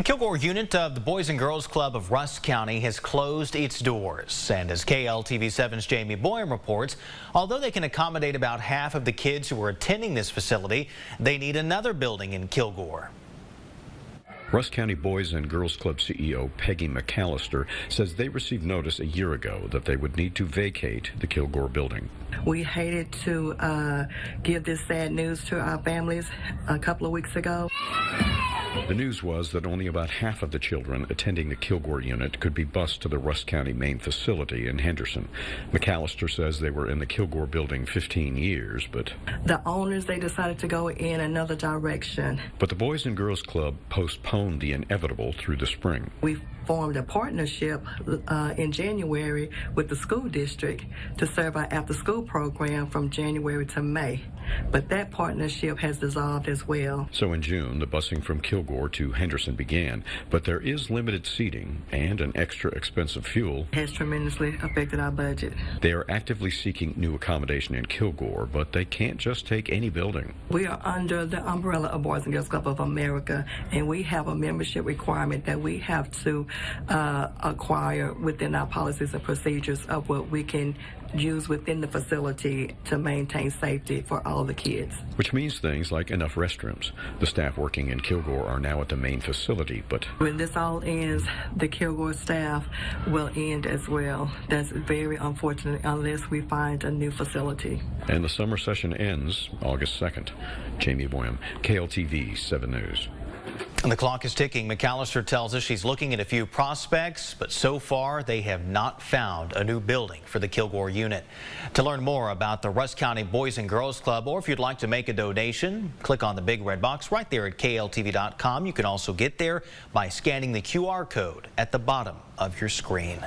The Kilgore unit of the Boys and Girls Club of Rusk County has closed its doors. And as KLTV7's Jamie Boyum reports, although they can accommodate about half of the kids who are attending this facility, they need another building in Kilgore. Rusk County Boys and Girls Club CEO Peggy McAlister says they received notice a year ago that they would need to vacate the Kilgore building. We hated to give this sad news to our families a couple of weeks ago. The news was that only about half of the children attending the Kilgore unit could be bused to the Rusk County main facility in Henderson. McAlister says they were in the Kilgore building 15 years, but the owners, they decided to go in another direction. But the Boys and Girls Club postponed the inevitable through the spring. We formed a partnership in January with the school district to serve our after-school program from January to May. But that partnership has dissolved as well. So in June, the busing from Kilgore to Henderson began, but there is limited seating and an extra expensive fuel. It has tremendously affected our budget. They are actively seeking new accommodation in Kilgore, but they can't just take any building. We are under the umbrella of Boys and Girls Club of America, and we have a membership requirement that we have to acquire within our policies and procedures of what we can use within the facility to maintain safety for all the kids. Which means things like enough restrooms. The staff working in Kilgore are now at the main facility, but when this all ends, the Kilgore staff will end as well. That's very unfortunate unless we find a new facility. And the summer session ends August 2nd. Jamie Boyum, KLTV 7 News. And the clock is ticking. McAlister tells us she's looking at a few prospects, but so far they have not found a new building for the Kilgore unit. To learn more about the Rusk County Boys and Girls Club, or if you'd like to make a donation, click on the big red box right there at KLTV.com. You can also get there by scanning the QR code at the bottom of your screen.